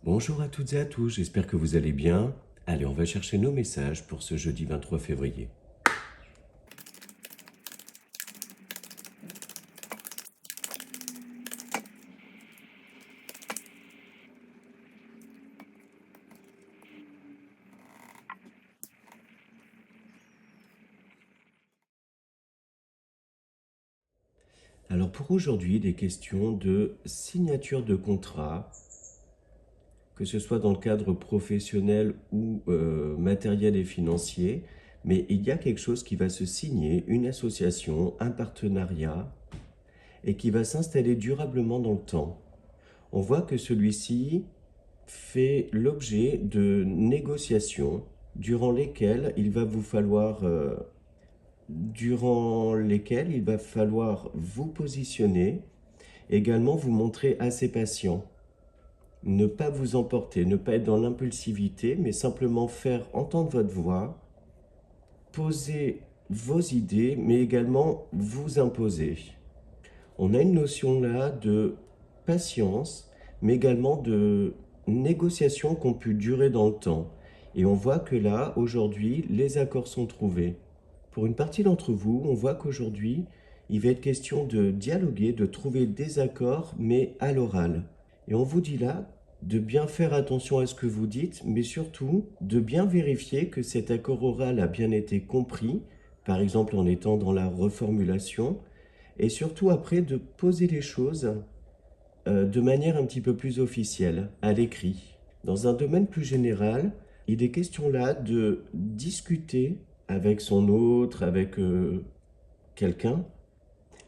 Bonjour à toutes et à tous, j'espère que vous allez bien. Allez, on va chercher nos messages pour ce jeudi 23 février. Alors pour aujourd'hui, des questions de signature de contrat, que ce soit dans le cadre professionnel ou matériel et financier, mais il y a quelque chose qui va se signer, une association, un partenariat, et qui va s'installer durablement dans le temps. On voit que celui-ci fait l'objet de négociations durant lesquelles il va falloir vous positionner, également vous montrer assez patient, ne pas vous emporter, ne pas être dans l'impulsivité, mais simplement faire entendre votre voix, poser vos idées, mais également vous imposer. On a une notion là de patience, mais également de négociations qui ont pu durer dans le temps. Et on voit que là, aujourd'hui, les accords sont trouvés. Pour une partie d'entre vous, on voit qu'aujourd'hui, il va être question de dialoguer, de trouver des accords, mais à l'oral. Et on vous dit là de bien faire attention à ce que vous dites, mais surtout de bien vérifier que cet accord oral a bien été compris, par exemple en étant dans la reformulation, et surtout après de poser les choses de manière un petit peu plus officielle, à l'écrit. Dans un domaine plus général, il est question là de discuter avec son autre, avec quelqu'un,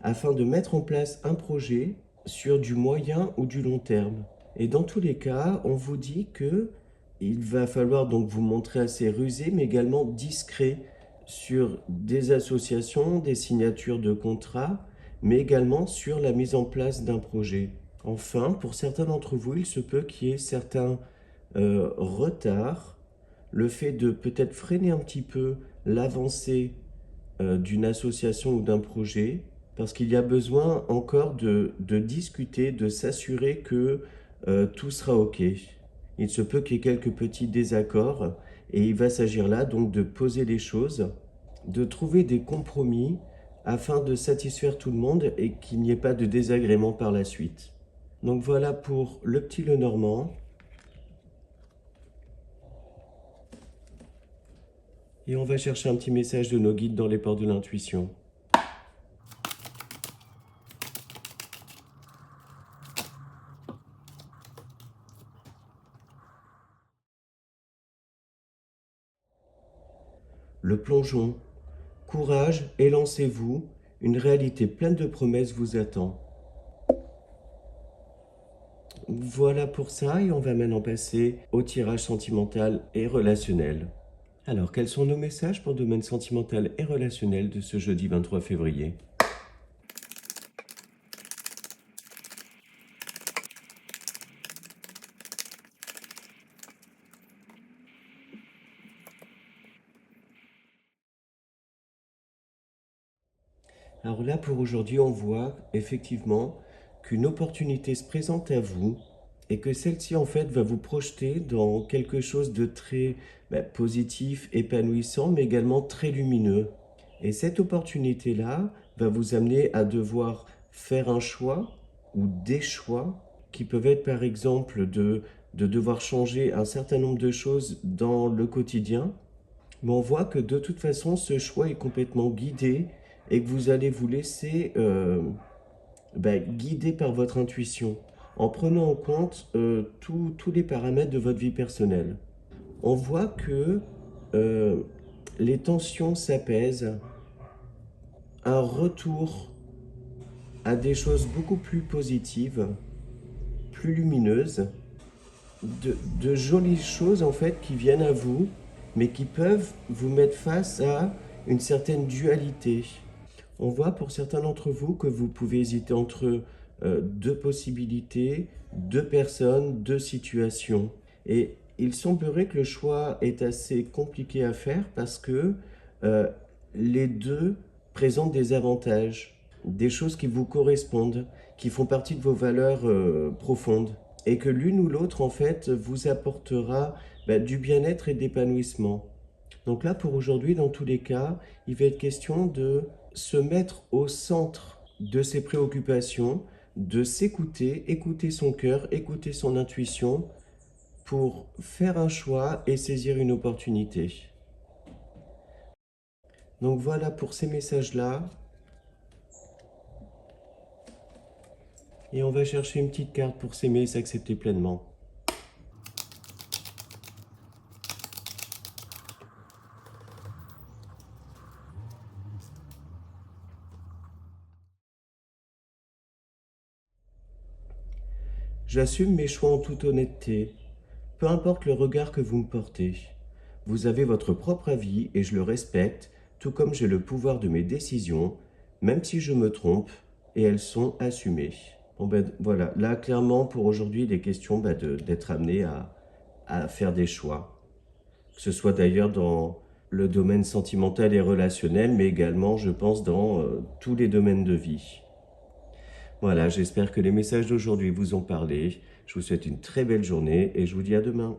afin de mettre en place un projet sur du moyen ou du long terme. Et dans tous les cas, on vous dit que il va falloir donc vous montrer assez rusé, mais également discret sur des associations, des signatures de contrats, mais également sur la mise en place d'un projet. Enfin, pour certains d'entre vous, il se peut qu'il y ait certains retards, le fait de peut-être freiner un petit peu l'avancée d'une association ou d'un projet, parce qu'il y a besoin encore de discuter, de s'assurer que tout sera OK. Il se peut qu'il y ait quelques petits désaccords, et il va s'agir là donc de poser les choses, de trouver des compromis afin de satisfaire tout le monde et qu'il n'y ait pas de désagrément par la suite. Donc voilà pour le petit Lenormand. Et on va chercher un petit message de nos guides dans les ports de l'intuition. Le plongeon. Courage, élancez-vous, une réalité pleine de promesses vous attend. Voilà pour ça et on va maintenant passer au tirage sentimental et relationnel. Alors, quels sont nos messages pour le domaine sentimental et relationnel de ce jeudi 23 février? Alors là, pour aujourd'hui, on voit effectivement qu'une opportunité se présente à vous et que celle-ci, en fait, va vous projeter dans quelque chose de très positif, épanouissant, mais également très lumineux. Et cette opportunité-là va vous amener à devoir faire un choix ou des choix qui peuvent être, par exemple, de devoir changer un certain nombre de choses dans le quotidien, mais on voit que de toute façon, ce choix est complètement guidé et que vous allez vous laisser guider par votre intuition en prenant en compte tous les paramètres de votre vie personnelle. On voit que euh, les tensions s'apaisent, un retour à des choses beaucoup plus positives, plus lumineuses, de jolies choses en fait qui viennent à vous, mais qui peuvent vous mettre face à une certaine dualité. On voit pour certains d'entre vous que vous pouvez hésiter entre deux possibilités, deux personnes, deux situations. Et il semblerait que le choix est assez compliqué à faire parce que euh, les deux présentent des avantages, des choses qui vous correspondent, qui font partie de vos valeurs profondes. et que l'une ou l'autre, en fait, vous apportera du bien-être et d'épanouissement. Donc là, pour aujourd'hui, dans tous les cas, il va être question de se mettre au centre de ses préoccupations, de s'écouter, écouter son cœur, écouter son intuition pour faire un choix et saisir une opportunité. Donc voilà pour ces messages-là. Et on va chercher une petite carte pour s'aimer et s'accepter pleinement. J'assume mes choix en toute honnêteté, peu importe le regard que vous me portez. Vous avez votre propre avis et je le respecte, tout comme j'ai le pouvoir de mes décisions, même si je me trompe, et elles sont assumées. Bon voilà, là clairement pour aujourd'hui il est question d'être amené à faire des choix. Que ce soit d'ailleurs dans le domaine sentimental et relationnel, mais également je pense dans tous les domaines de vie. Voilà, j'espère que les messages d'aujourd'hui vous ont parlé. Je vous souhaite une très belle journée et je vous dis à demain.